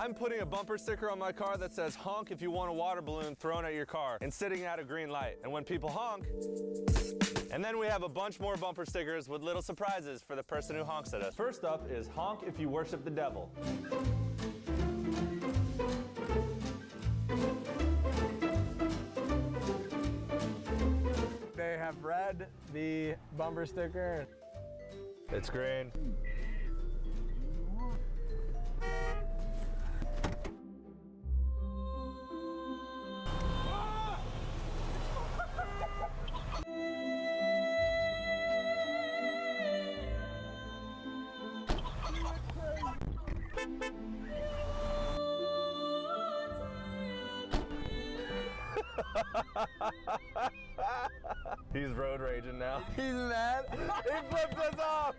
I'm putting a bumper sticker on my car that says honk if you want a water balloon thrown at your car and sitting at a green light. And when people honk, and then we have a bunch more bumper stickers with little surprises for the person who honks at us. First up is honk if you worship the devil. They have read the bumper sticker. It's green. He's road raging now. He's mad. He flipped us off.